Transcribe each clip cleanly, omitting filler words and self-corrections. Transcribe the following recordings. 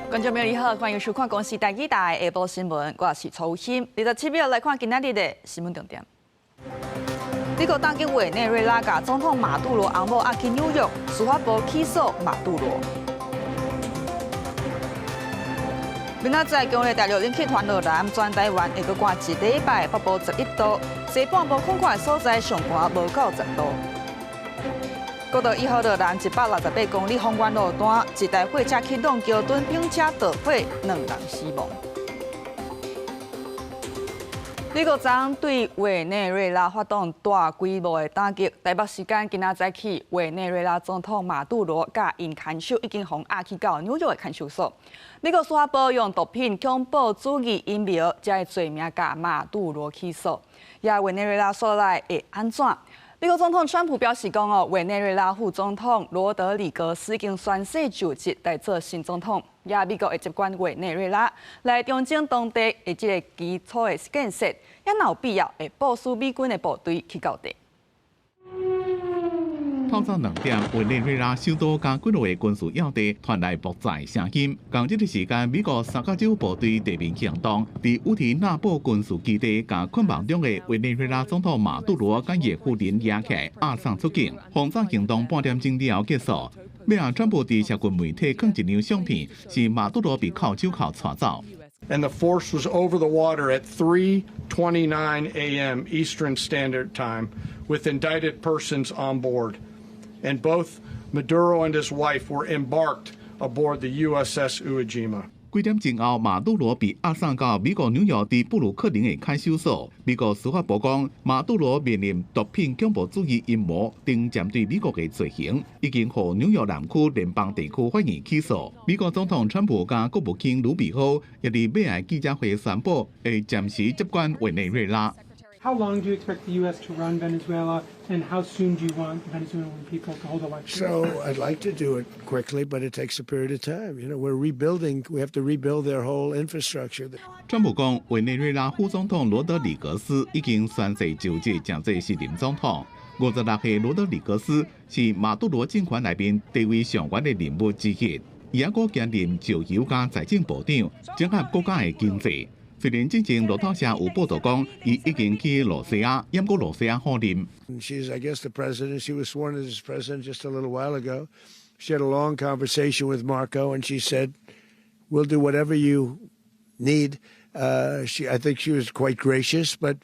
观众朋友你好，欢迎收看《公视台记台下晡新闻》，我是曹欣。27秒来看今仔日的新闻重点。美国当局委内瑞拉甲总统马杜罗翁某押去纽约，司法部起诉马杜罗。明仔载强烈大陆冷气团落南，全台湾会阁寒一礼拜，北部11度，西半部空旷所在上寒无到10度。国道1号路南168公里丰原路段，一台货车启动桥墩并且导火，2人死亡。美国昨对委内瑞拉发动大规模的打击。台北时间今仔早起，委内瑞拉总统马杜罗甲因看守已经被押去到纽约的看守所。美国司法部用毒品、恐怖主义阴谋这罪名甲马杜罗起诉。也委内瑞拉所来会安怎？美国总统川普表示讲委内瑞拉副总统罗德里格斯已经宣誓就职来做新总统。也美国会接管委内瑞拉，来重整当地的这个基础的建设，也若有必要会部署美军的部队去到地。透早2点，委内瑞拉首都加几落的军事要地传来爆炸声音。同日时间，美国三角洲部队地面行动，伫乌提纳布军事基地，甲捆绑中的委内瑞拉总统马杜罗甲伊夫人押起来，押送出境。轰炸行动半点钟以后结束。要让川普伫社群媒体放一张相片，是马杜罗被铐手铐带走。And the force was over the water at 3:29 a.m. Eastern Standard Time, with indicted persons on board. And both Maduro and his wife were embarked aboard the USS Uwajima. 几点钟后，马杜罗被押送到美国纽约的布鲁克林的看守所。美国司法部讲，马杜罗面临毒品、恐怖主义阴谋等针对美国的罪行，已经获纽约南区联邦地区法院起诉。美国总统川普甲国务卿卢比奥也伫尾下记者会宣布，会暂时接管委内瑞拉。How long do you expect the U.S. to run Venezuela, and how soon do you want Venezuelan people to hold elections? So I'd like to do it quickly, but it takes a period of time. You know, we're rebuilding. We have to rebuild their whole infrastructure. 川普讲，委内瑞拉副总统罗德里格斯已经宣誓就职，正式是任总统。56岁罗德里格斯是马杜罗政权内面地位上悬的人物之一，伊还阁兼任石油加财政部长，掌握国家的经济。虽然之前路透社有报道讲，伊已经去罗西亚，淹过罗西亚后任。She's, I guess, the president. She was sworn in as president just a little while ago. She had a long conversation with Marco, and she said, "We'll do whatever you need." I think she was quite gracious, but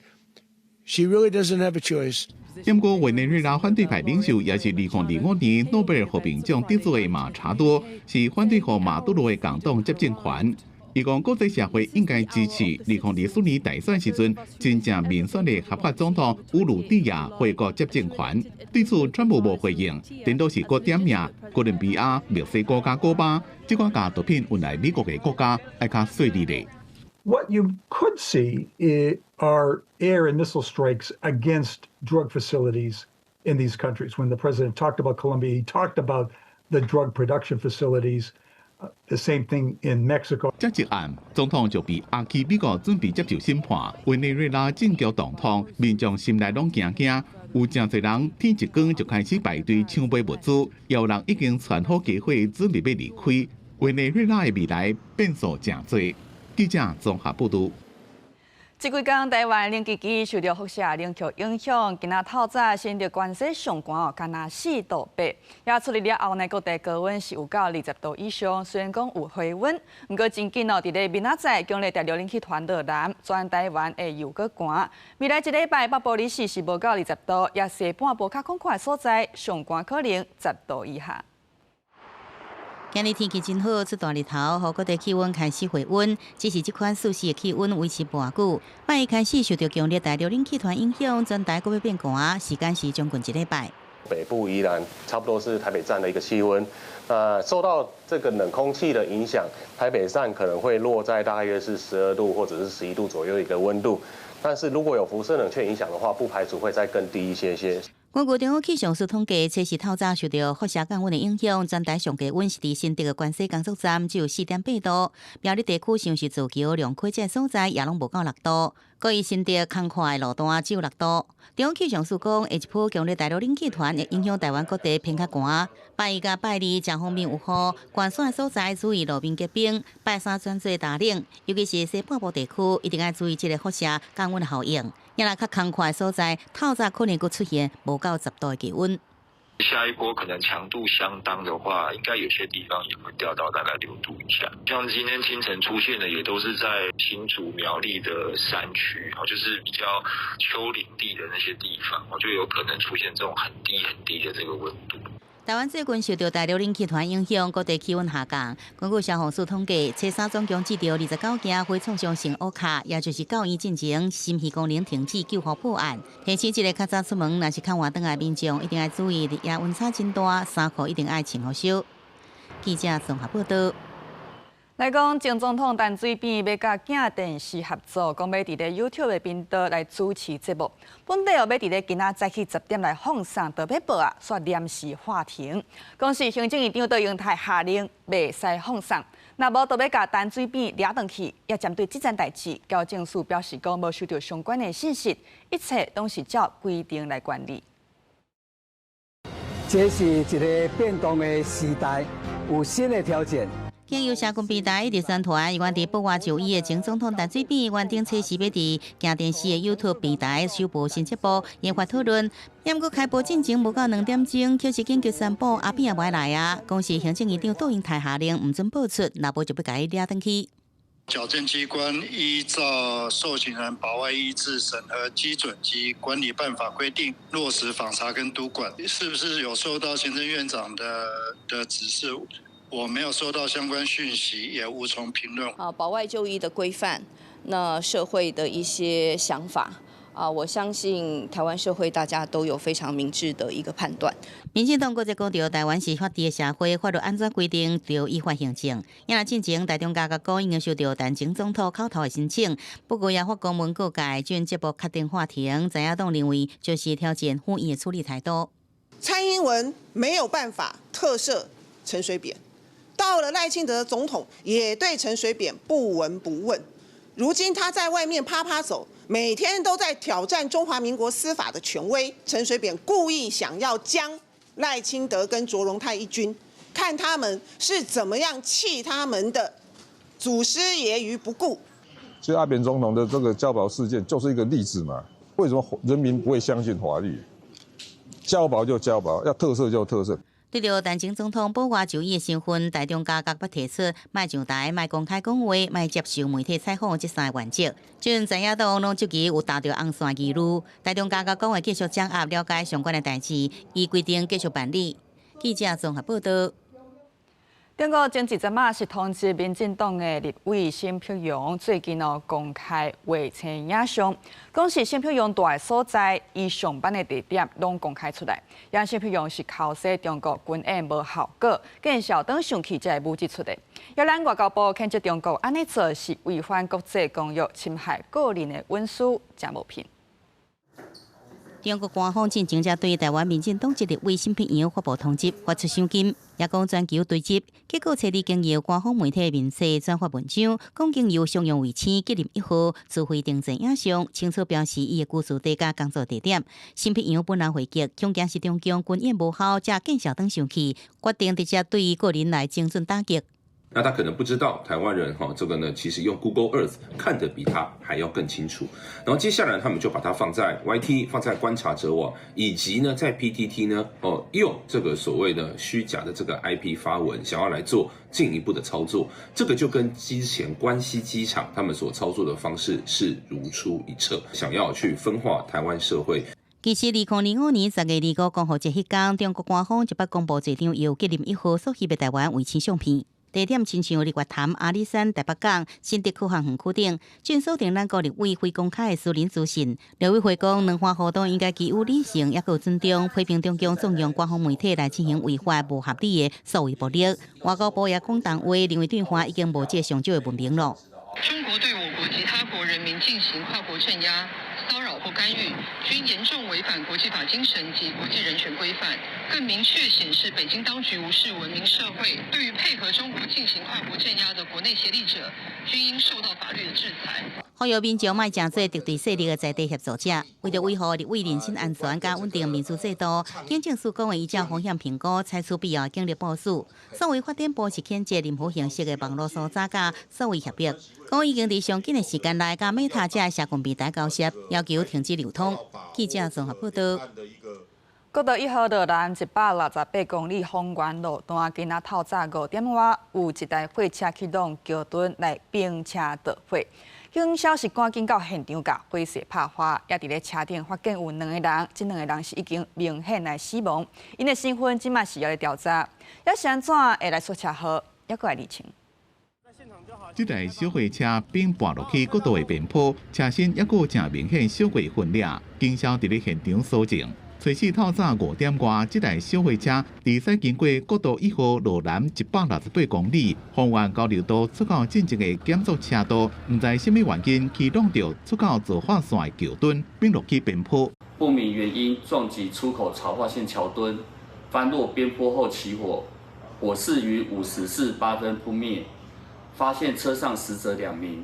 she really doesn't have a choice. 不过，委内瑞拉反对派领袖也是2025年诺贝尔和平奖得主的马查多，是反对和马杜罗的共党接政权。伊讲国际社会应该支持2024年大选时阵真正民选的合法总统乌鲁蒂亚回国接政权。对此，川普无回应，顶多是搁点名哥伦比亚、墨西哥加古巴这款把毒品运来美国的国家，爱较细腻的。What you could see are air and missile strikes against drug facilities in these countries. When the president talked about Colombia, he talked about the drug production facilities. The same thing in Mexico. 这一案，总统就被押去美国准备接受审判。委内瑞拉政局动荡，民众心内拢惊惊，有真侪人天一光就开始排队抢买物资，也有人已经传好机会准备要离开。委内瑞拉的未来变数真多。记者综合报道。这几天，台湾冷气机受到辐射冷却影响，今仔透早新竹关西上寒敢若4度8，也处理了后呢，各地高温是有到20度以上。虽然讲有回温，不过真紧伫咧明仔载强烈大陆冷气团落南，全台湾会又搁寒。未来一礼拜北部日时是无到20度，也西半部较空旷的所在上寒可能10度以下。今日天气真好，出大日头，予各地气温开始回温。只是这款舒适的气温维持半久，半夜开始受到强烈大陆冷气团影响，全台各要变寒，时间是将近1礼拜。北部宜兰差不多是台北站的一个气温，受到这个冷空气的影响，台北站可能会落在大约是12度或者是11度左右的一个温度。但是如果有辐射冷却影响的话，不排除会再更低一些些。根据中央气象署统计，测试透早受到辐射降温的影响，全台上低温是伫新竹的关西工作站只有4.8度，苗栗地区像是自桥、龙溪这所在也拢无到6度，各以新竹空旷的路段只有6度。中央气象署讲，下一波强烈大陆冷气团会影响台湾各地偏较寒。拜一甲拜二正方面有雨，关山的所在注意路面结冰。拜三转做大冷，尤其是西半部地区一定要注意这个辐射降温的效应。也来较空旷的所在，透早可能会出现无到10度的气温。下一波可能强度相当的话，应该有些地方也会掉到大概6度以下。像今天清晨出现的，也都是在新竹苗栗的山区，就是比较丘陵地的那些地方，就有可能出现这种很低很低的这个温度。台湾最近受到大陆冷气团影响，各地气温下降。根据消防署统计，初三总共接到29件火创伤性乌卡，也就是到院进前心肺功能停止救护报案。提醒一个较早出门，若是看活转来民众，一定要注意夜温差真大，衫裤一定要穿好烧。记者综合报道。来讲，前总统陈水扁要甲镜电视合作，讲要伫咧 YouTube 的频道来主持节目。本地要伫咧今仔早起10点来放送，特别报啊，煞临时话停。讲是行政院长杜永泰下令袂使放送，若无就要甲陈水扁抓回去。也针对这件代志，交政署表示讲无收到相关的信息，一切都是照规定来管理。这是一个变动的时代，有新的挑战。经由社群平台第三团，原伫8月就医的前总统陈水扁，原定初时要伫镜电视的 YouTube 平台首播新节目，引发讨论。不过开播进前无到2点钟，却是紧急宣布阿扁也袂来啊。公司行政院长杜永泰下令唔准播出，若无就要甲伊抓回去。矫正机关依照受刑人保外医治审核基准及管理办法规定，落实访查跟督管，是不是有受到行政院长的指示？我没有收到相关讯息，也无从评论。保外就医的规范，那社会的一些想法我相信台湾社会大家都有非常明智的一个判断。民进党搁再强调，台湾是法治的社会，法律安怎规定就依法行政。因为进前台中家甲讲已经收到陈前总统口头的申请，不过也发公文告解，准节目确定话停。在野党认为就是挑战护议的处理态度。蔡英文没有办法特赦陈水扁。到了赖清德总统也对陈水扁不闻不问，如今他在外面啪啪走，每天都在挑战中华民国司法的权威。陈水扁故意想要将赖清德跟卓荣泰一军，看他们是怎么样弃他们的祖师爷于不顾。其实阿扁总统的这个交保事件就是一个例子嘛。为什么人民不会相信法律？交保就交保，要特赦就特赦。对着陈前总统8月就医的身份，台中家角要提出卖上台、卖公开讲话、卖接受媒体采访这3个原则。尽在野党拢积极有达到红线记录，台中家角讲会继续掌握了解相关的代志，依规定继续办理。记者综合报道。中国前一阵是通知民进党的立委沈碧荣，最近公开卫星影像，讲是沈碧荣住的所在，伊上班的地点拢公开出来。杨沈碧荣是靠说中国军演无效果，更小灯上去才会武指出的。要咱外交部谴责中国安尼做是违反国际公约，侵害个人的隐私，真无品。中国官方进前才对台湾民进党籍立委沈碧荣发布通知，发出赏金，也讲全球对接。结果找伫经由官方媒体面世转发文章，讲经由商用卫星吉林1号自费定制影像，清楚表示伊的居住地甲工作地点。沈碧荣本人回击，恐惊是中共军演无效，才更小灯上去，决定直接对伊个人来精准打击。那他可能不知道，台湾人这个呢，其实用 Google Earth 看得比他还要更清楚。然后接下来他们就把它放在 YT， 放在观察者网，以及呢在 PTT 呢，用这个所谓的虚假的这个 IP 发文，想要来做进一步的操作。这个就跟之前关西机场他们所操作的方式是如出一辙，想要去分化台湾社会。其实，2005年10月25公布节迄天，中国官方就把公布一张由吉林1号所翕的台湾卫星相片。地点亲像日月潭、阿里山、台北港、新竹区航园区等，均锁定咱国立委非公开的私人资讯。刘委会讲，两方活动应该基于理性，也有尊重，批评中共纵用官方媒体来进行违法、无合理的所谓暴力。外交部也讲谈话，认为对方已经无这上少的文明了。中国对我国其他国人民进行跨国镇压、骚扰、或干预，均严重违反国际法精神及国际人权规范，更明确显示北京当局无视文明社会，对于配合中国进行跨国镇压的国内协力者，均应受到法律的制裁。呼吁民众莫真做特地势力的在地协助者，为着维护立委人身安全加稳定民主制度，警政署讲的依照风险评估，采取必要警力部署。所谓发展部是谴责任何形式的网络搜查加所谓协力，讲已经在上紧的时间内，甲Meta这社群平台交涉，要求停止流通。记者综合报道。国道1号路南168公里丰原路段，今仔透早5点外，有一台货车启动桥墩来并车导火。警消是赶紧到现场，甲火势拍花，也伫咧车顶发现有2个人，这2个人是已经明显来死亡，因的身份即卖是要来调查，要是安怎会来锁车号，也搁来厘清。这台小货车并爬落去国道的边坡，车身也搁正明显小过分裂，警消伫咧现场搜证。随时透早5点外，这台小货车伫驶经过国道1号路南168公里丰原交流道出口进前的减速车道，唔知什么原因启动着出口造化线的桥墩，并落去边坡。不明原因撞击出口槽化线桥墩，翻落边坡后起火，火势于54:08扑灭，发现车上死者2名。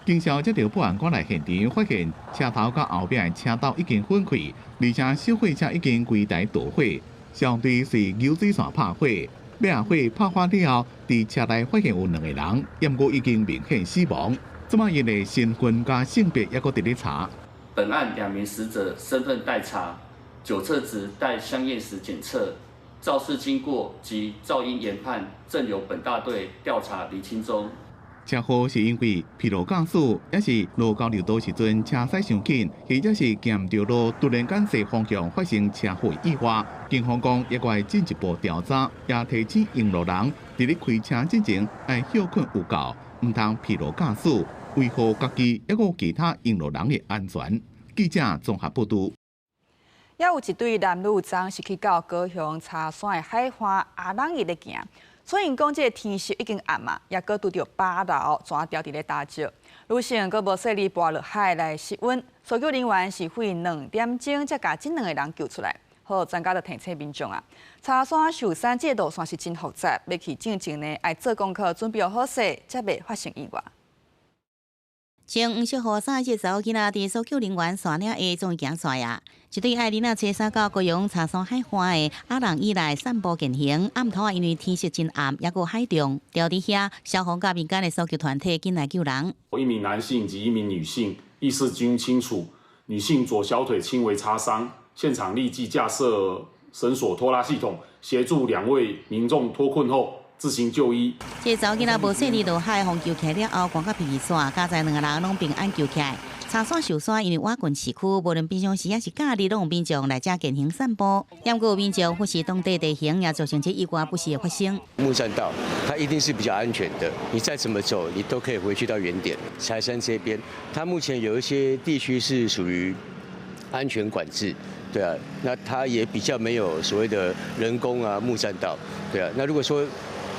警消接到报案赶来现场，发现车头甲后边的车道已经粉开，而且小货车已经规台导火，相对是油水线拍火。灭火拍花了后，伫车内发现有2个人，不过已经明显死亡。这么因的身份甲性别也搁伫咧查。本案2名死者身份待查，酒测值待相验时检测，肇事经过及肇因研判正由本大队调查厘清中。车祸是因为疲劳驾驶，也是路交流道时阵车驶伤紧，或者是行着路突然间西方向发生车祸意外。警方讲也会进一步调查，也提醒用路人伫咧开车之前要休困有够，唔通疲劳驾驶，维护家己也有其他用路人的安全。记者综合报道。也有一对男女昨是去到高雄茶山的海花阿朗伊咧行。所以讲，这个天色已经暗嘛，也搁拄着8楼全吊伫咧打石，女性搁无说你跋落海来失温，搜救人员是费2点钟才把这2个人救出来。好，专家就提醒民众啊，茶山寿山这路线是真复杂，要去进前呢，爱做功课，准备好势，才袂发生意外。穿黄色雨伞这查某囡仔伫搜救人员山岭下总行出呀，一对爱囡仔车衫到高雄茶山海花的阿人以来散步健行，暗头啊因为天色真暗，也有海中，掉伫遐，消防甲民间的搜救团体进来救人。1名男性及1名女性意识均清楚，女性左小腿轻微擦伤，现场立即架设绳索拖拉系统，协助2位民众脱困后自行就医。这查某囡仔无顺利落海，防救起来了后，赶到庇线，加在2个人拢平安救起来。茶山寿山因为瓦群市区，无论平常时也是假日，拢有民众来这健行散步。也过有民众忽视当地地形，也造成这意外不时的发生。木栈道它一定是比较安全的，你再怎么走，你都可以回去到原点。柴山这边，它目前有一些地区是属于安全管制。对啊，那它也比较没有所谓的人工啊木栈道。对啊，那如果说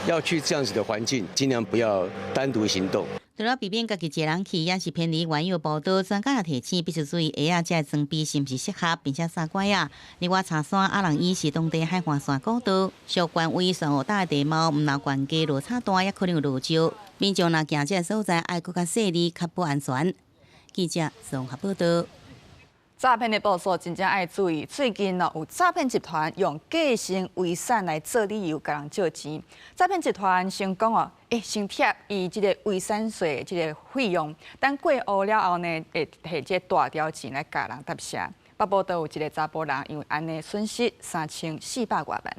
要去这样子的环境，尽量不要单独行动。除了避免家己一个人去，也是偏离原有步道。专家也提醒，必须注意鞋仔这装备是不是适合，并且三拐啊。另外，茶山阿人伊是当地海岸线高度，小关位山河大地貌，唔若悬低落差大，也可能有落石。民众若行这所在，爱更较细腻，较不安全。记者综合报道。诈骗的步数真正爱注意，最近有诈骗集团用继承遗产来做理由，甲人借钱。诈骗集团先讲先贴伊即个遗产税即个费用，等过户了后呢，会摕这大条钱来甲人答谢。北部都有一个查甫人因为安尼损失3400多万。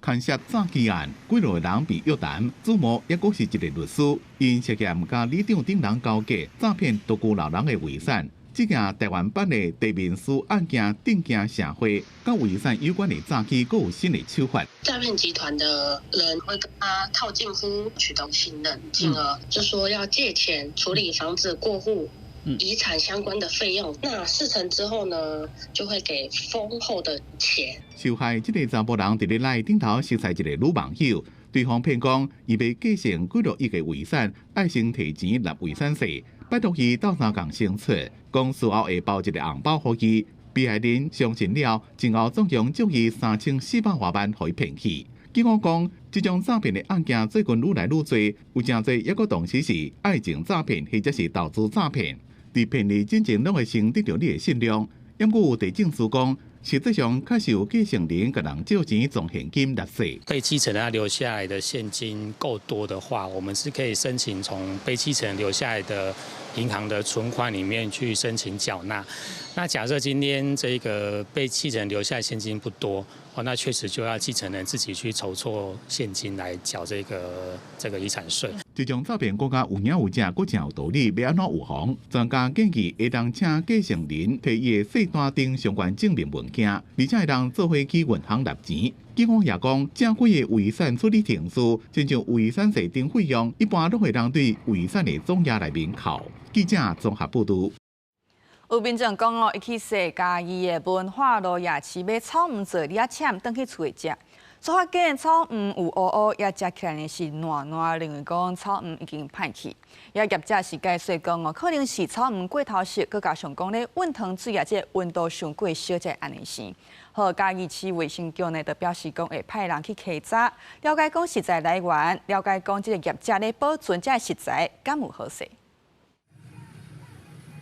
牵涉诈欺案，几落人被约谈，主谋也阁是一个律师，因涉嫌甲里长等人交结，诈骗独居老人的遗产。这件台湾版的地面师案件定惊社会，跟遗产有关的诈欺，阁有新的手法。诈骗集团的人会跟他套近乎，取得信任，进而就说要借钱处理房子过户、遗产相关的费用。那事成之后呢，就会给丰厚的钱。受害这个查甫人伫咧赖顶头识识一个女网友，对方骗讲伊要继承几落亿的遗产，爱先提钱纳遗产税。拜托伊斗相共生出，讲事后会包一个红包给伊。被害人相信了，前后总共足以3400多万，互伊骗去。警方讲，这种诈骗的案件最近愈来愈多，有真侪抑个同时是爱情诈骗或者是投资诈骗。伫骗你进前拢会先得到你的信用，因过有地证书讲，实际上确实有继承人甲人借钱从现金纳税。被继承人他留下来的现金够多的话，我们是可以申请从被继承人留下来的银行的存款里面去申请缴纳。那假设今天这个被继承人留下的现金不多，那确实就要继承人自己去筹措现金来缴这个遗产税。这种诈骗更加有影有证，佫真有道理，要安怎预防？专家建议会当请继承人提伊的税单等相关证明文件，而且会当做伙去银行纳钱。警方也讲，正规的遗产处理程序，亲像遗产税等费用，一般都会当对遗产的总额来面扣。记者综合报道。有民众讲哦，伊去踅嘉义的文化路夜市买草毋做，你啊签转去厝里食。所发现草毋有乌乌，也食起来是软软，认为讲草毋已经歹去。也业者是解说讲哦，可能是草毋过头熟，佮加上讲咧温汤水啊，即温度上过烧才安尼生。好，嘉义市卫生局呢，就表示讲会派人去稽查，了解讲食材来源，了解讲即个业者咧保存这食材敢有好势。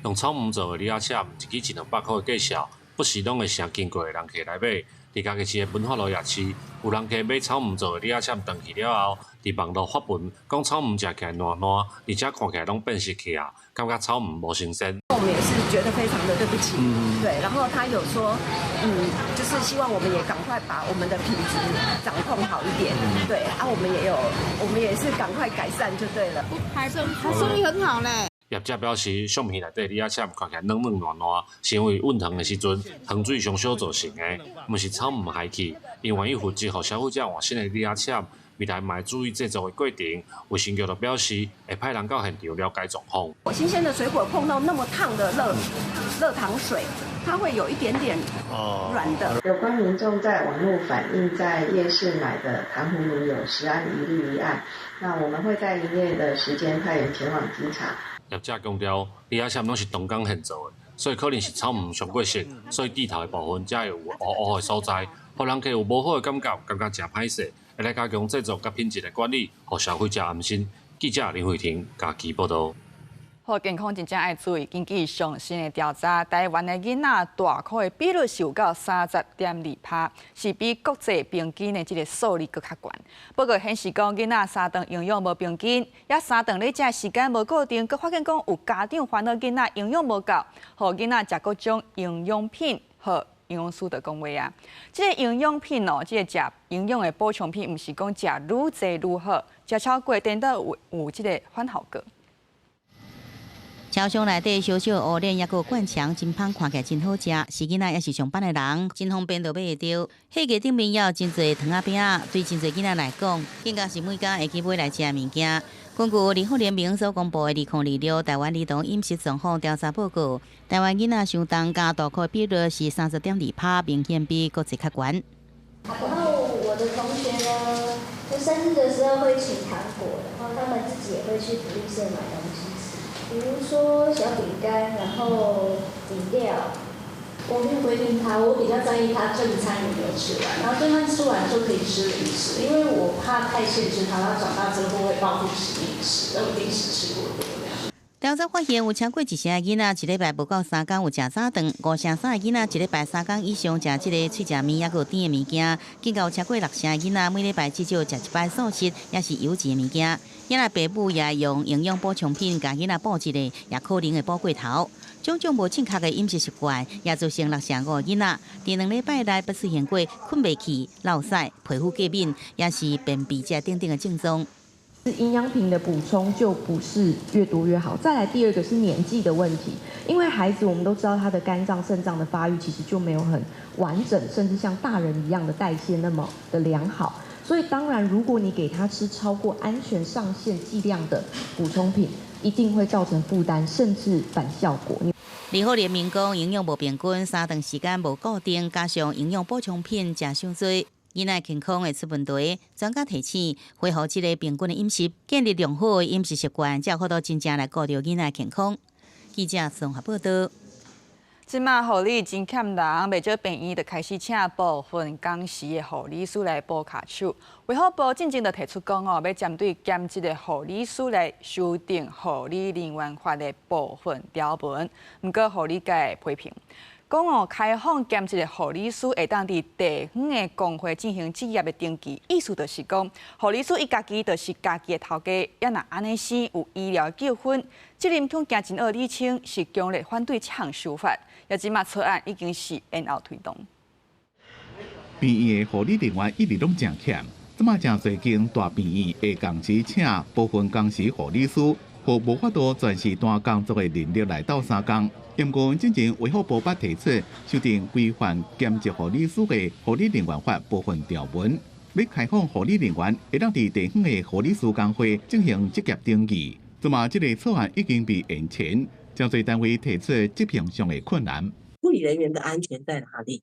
用草木做的李亚签，一支100-200块的价钱，不时拢会成经过的人客来买。伫嘉义市的文化路夜市，有人客买草木做的李亚签回去了后，伫网络发文讲草木食起来软软，而且看起来拢变色去啊，感觉草木无新鲜。我们也是觉得非常的对不起，对。然后他有说，就是希望我们也赶快把我们的品质掌控好一点，对。啊，我们也是赶快改善就对了。还生意很好嘞。业者表示，相片内底李亚签看起来软软软软，是因为温烫的时阵糖水上烧造成的，毋是草木害去。因为伊负责互消费者换新的李亚签，未来嘛注意制作的过程。卫生局就表示，会派人到现场了解状况。新鲜的水果碰到那么烫的热糖水，它会有一点点软的。有关民众在网络反映在夜市买的糖葫芦有食安疑虑一案，那我们会在营业的时间派员前往稽查。业者强调，李亚签拢是动工现做的，所以可能是草木上过熟，所以地头的部分才会有乌乌的所在，互人客有无好的感觉真歹势，会来加强制作甲品质的管理，互消费者安心。记者林慧婷家己报道。好，健康真正爱注意。根据上新的调查，台湾的囡仔大考的比率是有到30.2%，是比国际平均的这个数字佫较悬。报告显示讲，囡仔3顿营养无平均，也3顿咧食时间无固定，佫发现讲有家长烦恼囡仔营养无够，互囡仔食各种营养品。好，营养师就讲话啊，这个营养品哦，这个食营养的补充品，毋是讲食愈侪愈好，食超过颠倒有这个反效果。超商内底小小乌链，抑个灌肠真芳，看起来真好食。是囡仔也是上班的人，真方便就买会到。迄个顶面也有真侪糖仔饼仔，对真侪囡仔来讲，更加是每家会去买来食物件。根据联合联盟所公布的2026台湾儿童饮食状况调查报告，台湾囡仔上当加大考比率是30.2%，明显比国际较悬。然后我的同学呢，就生日的时候会请糖果，然后他们自己也会去福利社买东西。比如说小饼干，然后饮料，我没有规定他，我比较在意他正餐有没有吃完，然后正餐吃完就可以吃零食，因为我怕太限制他，他长大之后会报复吃零食，然后零食吃过多这样。调查发现，有超过1成的囡仔一礼拜无够3天有食早顿，5成3的囡仔一礼拜3天以上食即个脆食面，也有甜的物件。更加有超过6成的囡仔每礼拜至少食1摆素食，也是油脂的物件。囡仔爸母也用营养补充品，甲囡仔补一个，也可能会补过头。种种无正确的饮食习惯，也造成6成5的囡仔伫2礼拜内不出现过困袂去、落屎、皮肤过敏，也是便秘这等等的症状。营养品的补充就不是越多越好。再来第二个是年纪的问题，因为孩子我们都知道他的肝脏、肾脏的发育其实就没有很完整，甚至像大人一样的代谢那么的良好。所以当然，如果你给他吃超过安全上限剂量的补充品，一定会造成负担，甚至反效果。联合联盟讲，营养无平均，3顿时间无固定，加上营养补充品食伤多。囡仔健康会出问题，专家提醒，恢复这个平均的饮食，建立良好的饮食习惯，才有法度真正来顾到囡仔健康。记者综合报道。即马护理真欠人，袂少病院就开始请部分工时的护理师来补卡手。卫福部进前就提出讲要针对兼职的护理师来修订护理人员法的部分条文，毋过护理界批评。讲开放兼职的护理师会当伫地方的工会进行职业的登记，意思就是讲，护理师伊家己就是家己的头家，也若安尼生有医疗纠纷，责任恐惊真恶理清，是强烈反对这项修法。也即马草案已经是延后推动。病院的护理人员一直拢真欠，即马真侪间大病院会同时请部分工时护理师，或无法度全时单工作的人力来斗相共。因过之前卫福部捌提出修订规范兼职护理师的护理人员法部分条文，要开放护理人员会当伫地方的护理师工会进行职业登记。即马这个草案已经被延前，真侪单位提出执行上的困难。护理人员的安全在哪里？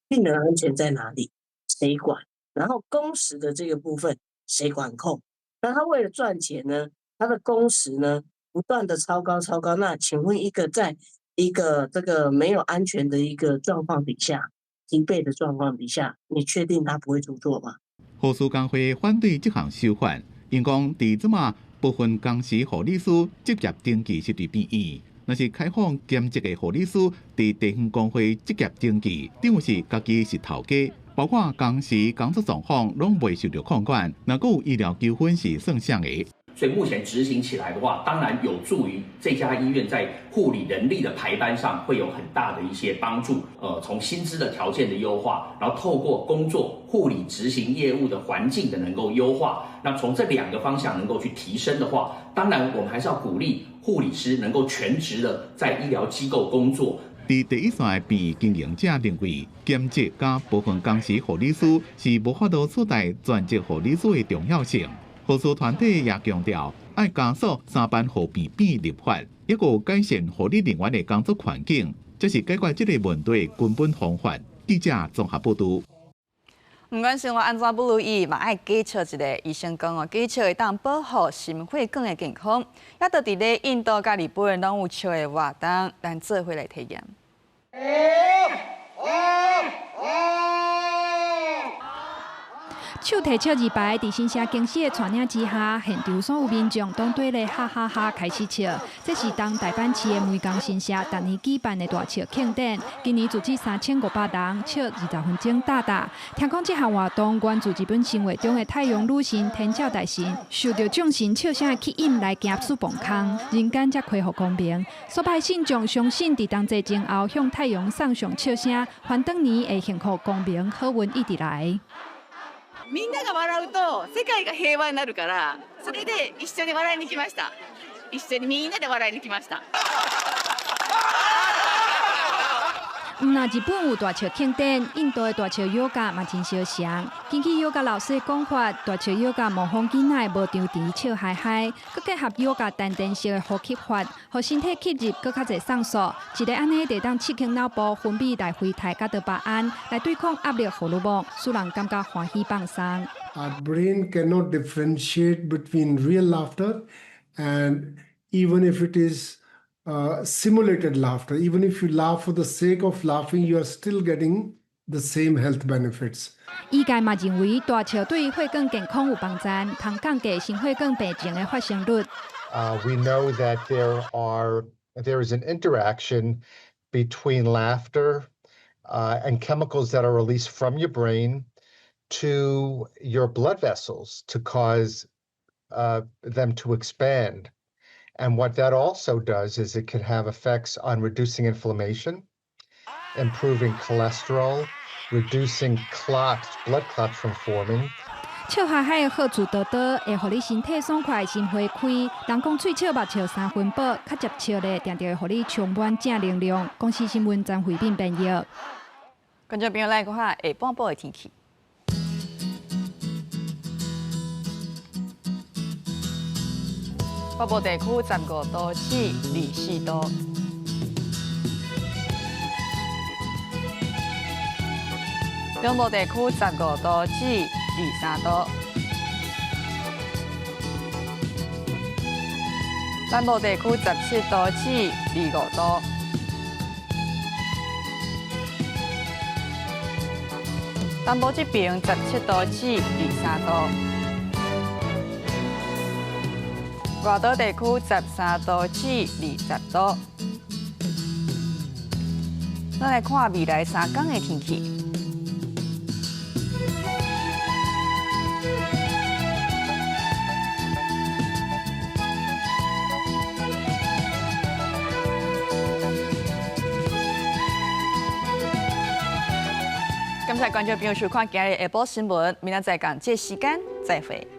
病人安全在哪里？谁管？然后工时的这个部分谁管控？那他为了赚钱呢，他的工时呢不断的超高。那请问在一个这个没有安全的一个状况底下，疲惫的状况底下，你确定他不会出错吗？护士工会反对这项修法，因讲伫即马部分工时护理师职业登记是伫病院，若是开放兼职的护理师伫地方工会职业登记，等于是家己是头家，包括工时、工作状况拢未受到控管，若佫有医疗纠纷是算啥的。所以目前执行起来的话，当然有助于这家医院在护理人力的排班上会有很大的一些帮助。从薪资的条件的优化，然后透过工作护理执行业务的环境的能够优化，那从这两个方向能够去提升的话，当然我们还是要鼓励护理师能够全职的在医疗机构工作。伫第一线的病院经营者认为，兼职加部分工时护理师是无法度取代全职护理师的重要性。护士团体也强调，要加速三班护病变立法，抑有改善护理人员的工作环境，这是解决这个问题的根本方法。记者综合报道。不管生活安怎不如意，嘛爱加笑一个。医生讲加笑会当保护心血管的健康。也到伫咧印度甲日本拢有笑的活动，咱做伙来体验。手提笑字牌伫新社惊喜的传领之下，现场所有民众都对咧哈哈哈开始笑。这是当台北市的梅江新社逐年举办的大笑庆典，今年组织3500人笑20分钟大大。听讲这项活动源自日本神话中的太阳女神天照大神，受到众神笑声的吸引来行出崩空，人间才恢复公平。所派信众相信，伫同齐前后向太陽送上笑聲，還當年的幸福、公平、好運一直來。みんなが笑うと世界が平和になるから、それで一緒に笑いに来ました。一緒にみんなで笑いに来ました。那日本有大笑庆典，印度的大笑yoga嘛真相像。根据yoga老师的讲法，大笑yoga模仿囡仔无张甜笑嗨嗨，佮结合yoga淡定式的呼吸法，互身体吸入佮较侪酸素，一个安尼就当刺激脑部分泌内啡肽甲多巴胺，来对抗压力荷尔蒙，使人感觉欢喜放松。Our brain cannot differentiate between real laughter and even if it is simulated laughter. Even if you laugh for the sake of laughing, you are still getting the same health benefits. 医界嘛认为大笑对血管健康有帮助，通降低心血管病症的发生率。We know that there is an interaction between laughter and chemicals that are released from your brain to your blood vessels to cause them to expand. And what that also does is it can have effects on reducing inflammation, improving cholesterol, reducing blood clots from forming. 笑哈哈的好处多多，会互你身体爽快、心花开。人讲喙笑、目笑三分饱，较接笑的，定会互你充满正能量。公司新闻张慧斌编译。观众朋友来看下下半部的天气。北部地区15度至24度。中部地区15度至23度，南部地区17度至25度，东部这边17度至23度，外岛地区13度至20度。咱来看未来3天的天气。感谢观众朋友收看今日的下晡新闻，明仔载同这时间再会。